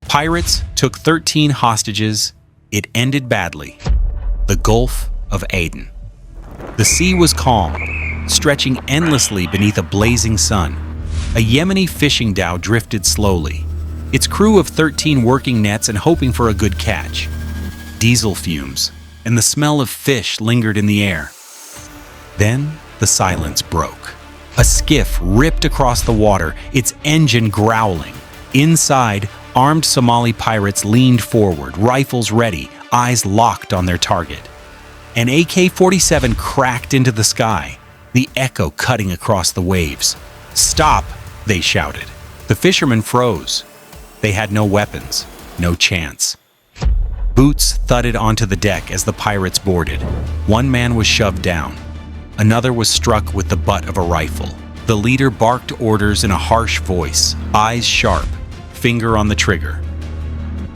Pirates took 13 hostages. It ended badly. The Gulf of Aden. The sea was calm, stretching endlessly beneath a blazing sun. A Yemeni fishing dhow drifted slowly, its crew of 13 working nets and hoping for a good catch. Diesel fumes and the smell of fish lingered in the air. Then the silence broke. A skiff ripped across the water, its engine growling. Inside, armed Somali pirates leaned forward, rifles ready, eyes locked on their target. An AK-47 cracked into the sky, the echo cutting across the waves. "Stop!" they shouted. The fishermen froze. They had no weapons, no chance. Boots thudded onto the deck as the pirates boarded. One man was shoved down. Another was struck with the butt of a rifle. The leader barked orders in a harsh voice, eyes sharp, finger on the trigger.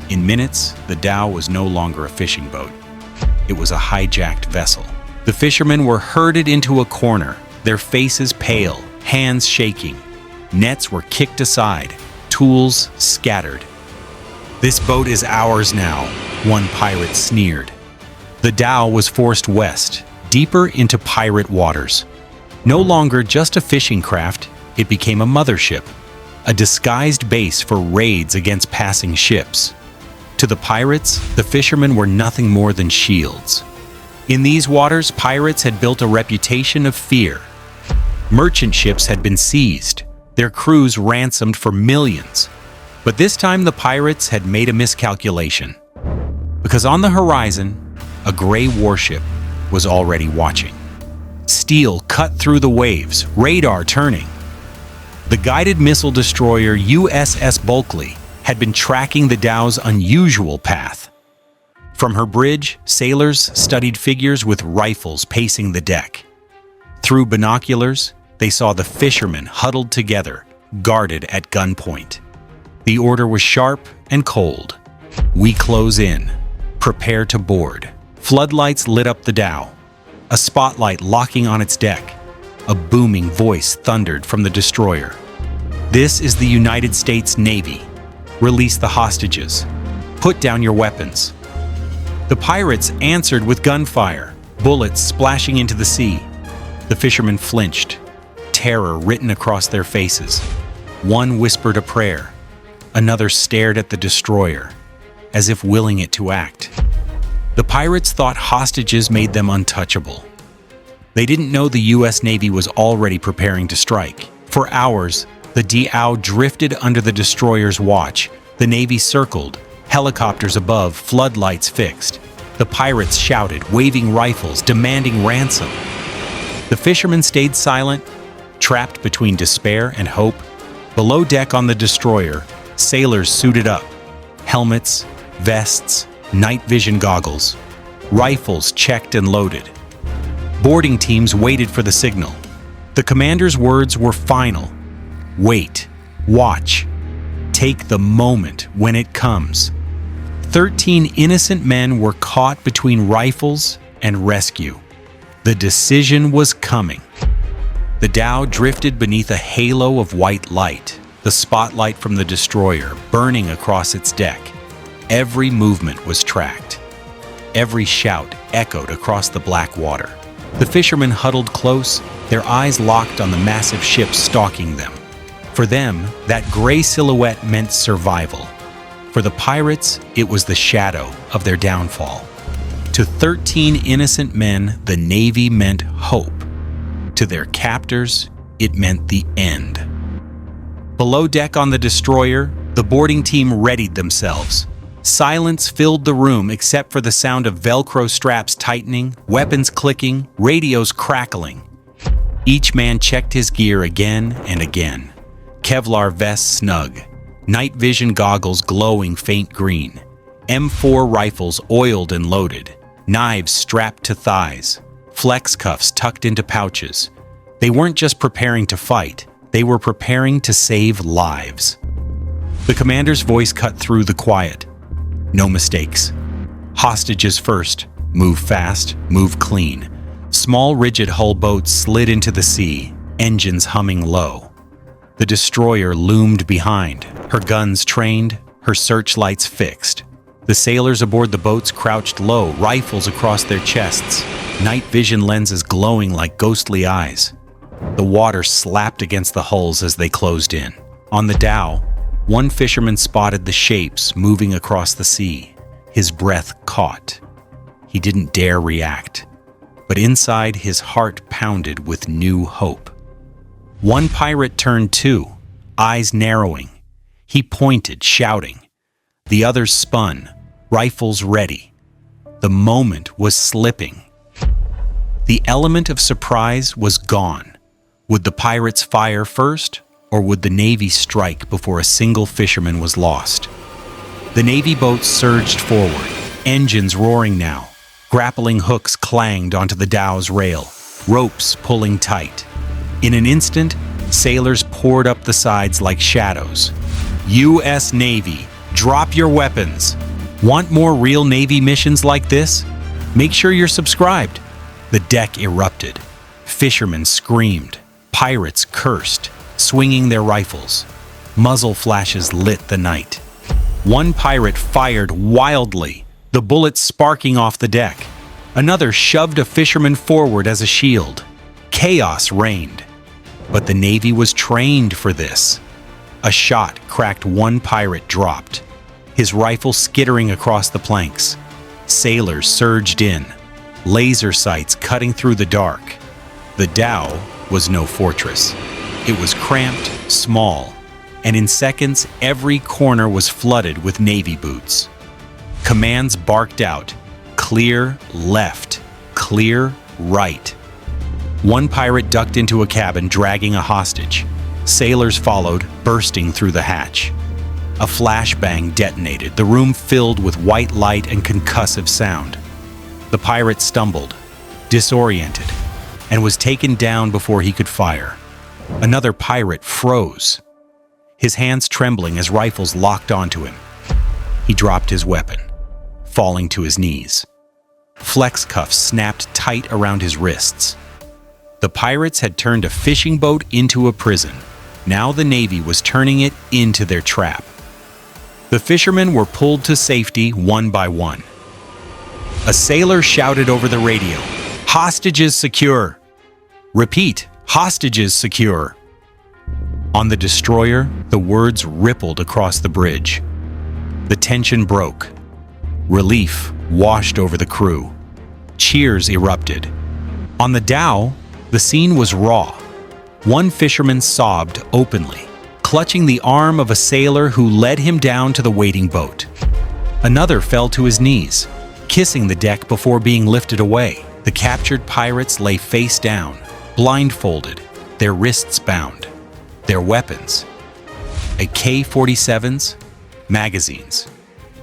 In minutes, the dhow was no longer a fishing boat. It was a hijacked vessel. The fishermen were herded into a corner, their faces pale, hands shaking. Nets were kicked aside, tools scattered. "This boat is ours now," one pirate sneered. The dhow was forced west, deeper into pirate waters. No longer just a fishing craft, it became a mothership, a disguised base for raids against passing ships. To the pirates, the fishermen were nothing more than shields. In these waters, pirates had built a reputation of fear. Merchant ships had been seized, their crews ransomed for millions. But this time the pirates had made a miscalculation. Because on the horizon, a gray warship was already watching. Steel cut through the waves, radar turning. The guided missile destroyer USS Bulkley had been tracking the dhow's unusual path. From her bridge, sailors studied figures with rifles pacing the deck. Through binoculars, they saw the fishermen huddled together, guarded at gunpoint. The order was sharp and cold. "We close in. Prepare to board." Floodlights lit up the dhow, a spotlight locking on its deck. A booming voice thundered from the destroyer. "This is the United States Navy. Release the hostages. Put down your weapons." The pirates answered with gunfire, bullets splashing into the sea. The fishermen flinched, terror written across their faces. One whispered a prayer. Another stared at the destroyer, as if willing it to act. The pirates thought hostages made them untouchable. They didn't know the U.S. Navy was already preparing to strike. For hours, the dhow drifted under the destroyer's watch. The Navy circled, helicopters above, floodlights fixed. The pirates shouted, waving rifles, demanding ransom. The fishermen stayed silent, trapped between despair and hope. Below deck on the destroyer, sailors suited up, helmets, vests, night vision goggles, rifles checked and loaded. Boarding teams waited for the signal. The commander's words were final. Wait, watch, take the moment when it comes. 13 innocent men were caught between rifles and rescue. The decision was coming. The dhow drifted beneath a halo of white light, the spotlight from the destroyer burning across its deck. Every movement was tracked. Every shout echoed across the black water. The fishermen huddled close, their eyes locked on the massive ship stalking them. For them, that gray silhouette meant survival. For the pirates, it was the shadow of their downfall. To 13 innocent men, the Navy meant hope. To their captors, it meant the end. Below deck on the destroyer, the boarding team readied themselves. Silence filled the room except for the sound of Velcro straps tightening, weapons clicking, radios crackling. Each man checked his gear again and again. Kevlar vests snug, night vision goggles glowing faint green, M4 rifles oiled and loaded, knives strapped to thighs, flex cuffs tucked into pouches. They weren't just preparing to fight, they were preparing to save lives. The commander's voice cut through the quiet. No mistakes. Hostages first. Move fast, move clean. Small rigid hull boats slid into the sea, engines humming low. The destroyer loomed behind, her guns trained, her searchlights fixed. The sailors aboard the boats crouched low, rifles across their chests, night vision lenses glowing like ghostly eyes. The water slapped against the hulls as they closed in. On the dhow, one fisherman spotted the shapes moving across the sea. His breath caught. He didn't dare react, but inside his heart pounded with new hope. One pirate turned too, eyes narrowing. He pointed, shouting. The others spun, rifles ready. The moment was slipping. The element of surprise was gone. Would the pirates fire first, or would the Navy strike before a single fisherman was lost? The Navy boats surged forward, engines roaring now. Grappling hooks clanged onto the dow's rail, ropes pulling tight. In an instant, sailors poured up the sides like shadows. U.S. Navy, drop your weapons. Want more real Navy missions like this? Make sure you're subscribed. The deck erupted. Fishermen screamed. Pirates cursed, swinging their rifles. Muzzle flashes lit the night. One pirate fired wildly, the bullets sparking off the deck. Another shoved a fisherman forward as a shield. Chaos reigned. But the Navy was trained for this. A shot cracked one pirate dropped, his rifle skittering across the planks. Sailors surged in, laser sights cutting through the dark. The dhow was no fortress. It was cramped, small, and in seconds every corner was flooded with Navy boots. Commands barked out, clear left, clear right. One pirate ducked into a cabin dragging a hostage. Sailors followed, bursting through the hatch. A flashbang detonated, the room filled with white light and concussive sound. The pirate stumbled, disoriented, and was taken down before he could fire. Another pirate froze, his hands trembling as rifles locked onto him. He dropped his weapon, falling to his knees. Flex cuffs snapped tight around his wrists. The pirates had turned a fishing boat into a prison. Now the Navy was turning it into their trap. The fishermen were pulled to safety one by one. A sailor shouted over the radio, "Hostages secure!" Repeat, "Hostages secure!" On the destroyer, the words rippled across the bridge. The tension broke. Relief washed over the crew. Cheers erupted. On the dhow, the scene was raw. One fisherman sobbed openly, clutching the arm of a sailor who led him down to the waiting boat. Another fell to his knees, kissing the deck before being lifted away. The captured pirates lay face down, blindfolded, their wrists bound. Their weapons, AK-47s, magazines,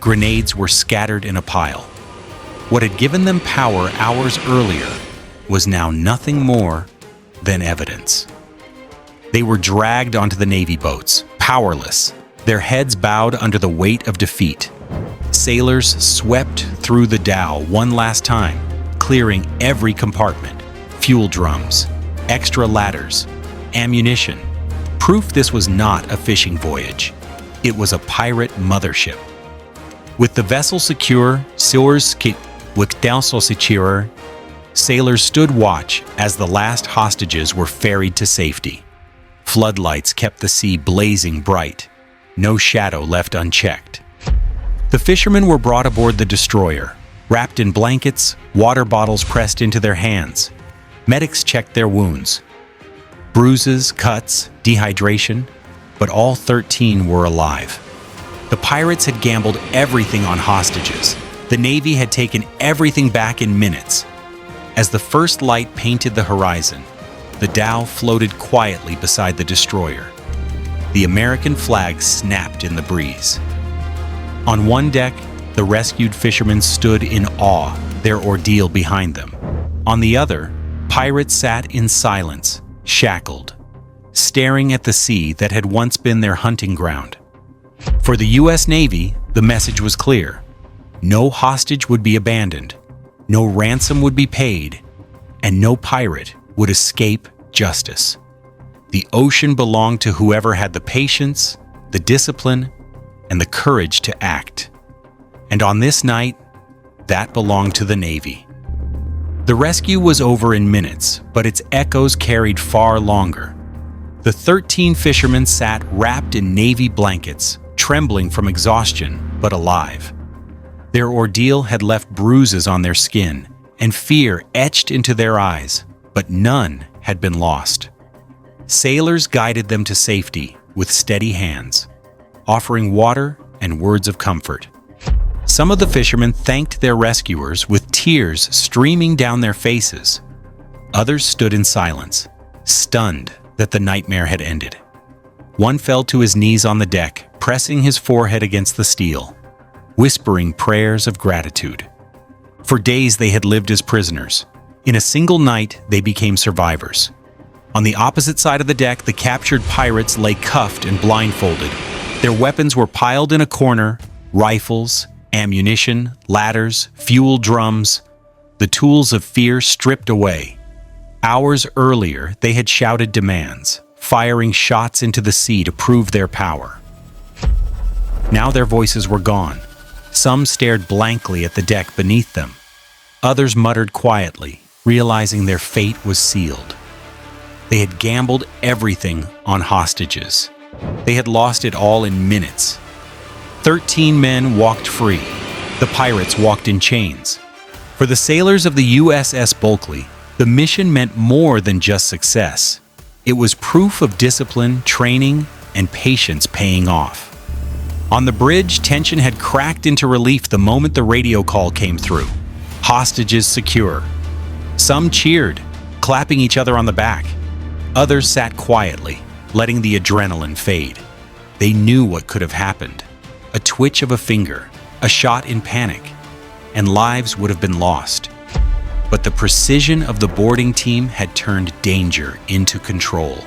grenades were scattered in a pile. What had given them power hours earlier was now nothing more than evidence. They were dragged onto the Navy boats, powerless, their heads bowed under the weight of defeat. Sailors swept through the dhow one last time, clearing every compartment, fuel drums, extra ladders, ammunition. Proof this was not a fishing voyage. It was a pirate mothership. With the vessel secure, sailors stood watch as the last hostages were ferried to safety. Floodlights kept the sea blazing bright, no shadow left unchecked. The fishermen were brought aboard the destroyer, wrapped in blankets, water bottles pressed into their hands. Medics checked their wounds. Bruises, cuts, dehydration, but all 13 were alive. The pirates had gambled everything on hostages. The Navy had taken everything back in minutes. As the first light painted the horizon, the dhow floated quietly beside the destroyer. The American flag snapped in the breeze. On one deck, the rescued fishermen stood in awe, their ordeal behind them. On the other, pirates sat in silence, shackled, staring at the sea that had once been their hunting ground. For the U.S. Navy, the message was clear. No hostage would be abandoned, no ransom would be paid, and no pirate would escape justice. The ocean belonged to whoever had the patience, the discipline, and the courage to act. And on this night, that belonged to the Navy. The rescue was over in minutes, but its echoes carried far longer. The 13 fishermen sat wrapped in Navy blankets, trembling from exhaustion, but alive. Their ordeal had left bruises on their skin and fear etched into their eyes, but none had been lost. Sailors guided them to safety with steady hands, offering water and words of comfort. Some of the fishermen thanked their rescuers with tears streaming down their faces. Others stood in silence, stunned that the nightmare had ended. One fell to his knees on the deck, pressing his forehead against the steel, whispering prayers of gratitude. For days they had lived as prisoners. In a single night, they became survivors. On the opposite side of the deck, the captured pirates lay cuffed and blindfolded. Their weapons were piled in a corner: rifles, ammunition, ladders, fuel drums, the tools of fear stripped away. Hours earlier, they had shouted demands, firing shots into the sea to prove their power. Now their voices were gone. Some stared blankly at the deck beneath them. Others muttered quietly, realizing their fate was sealed. They had gambled everything on hostages. They had lost it all in minutes. 13 men walked free. The pirates walked in chains. For the sailors of the USS Bulkley, the mission meant more than just success. It was proof of discipline, training, and patience paying off. On the bridge, tension had cracked into relief the moment the radio call came through. Hostages secure. Some cheered, clapping each other on the back. Others sat quietly, letting the adrenaline fade. They knew what could have happened. A twitch of a finger, a shot in panic, and lives would have been lost. But the precision of the boarding team had turned danger into control.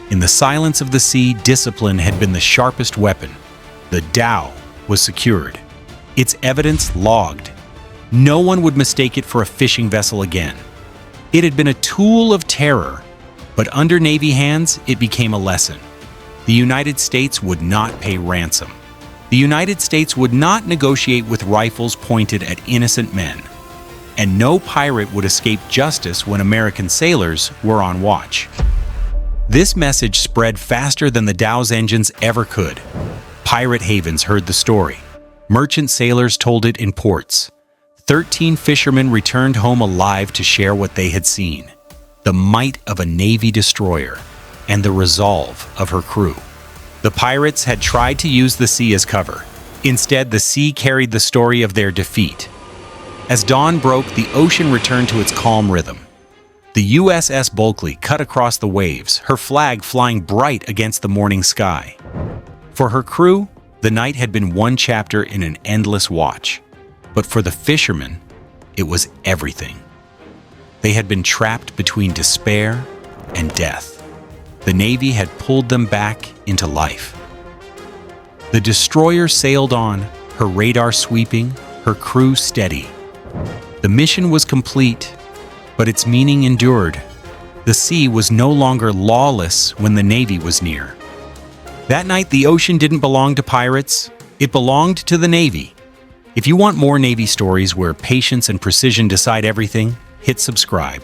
In the silence of the sea, discipline had been the sharpest weapon. The dhow was secured, its evidence logged. No one would mistake it for a fishing vessel again. It had been a tool of terror, but under Navy hands, it became a lesson. The United States would not pay ransom. The United States would not negotiate with rifles pointed at innocent men. And no pirate would escape justice when American sailors were on watch. This message spread faster than the dhow's engines ever could. Pirate havens heard the story. Merchant sailors told it in ports. 13 fishermen returned home alive to share what they had seen: the might of a Navy destroyer and the resolve of her crew. The pirates had tried to use the sea as cover. Instead, the sea carried the story of their defeat. As dawn broke, the ocean returned to its calm rhythm. The USS Bulkley cut across the waves, her flag flying bright against the morning sky. For her crew, the night had been one chapter in an endless watch. But for the fishermen, it was everything. They had been trapped between despair and death. The Navy had pulled them back into life. The destroyer sailed on, her radar sweeping, her crew steady. The mission was complete, but its meaning endured. The sea was no longer lawless when the Navy was near. That night, the ocean didn't belong to pirates. It belonged to the Navy. If you want more Navy stories where patience and precision decide everything, hit subscribe.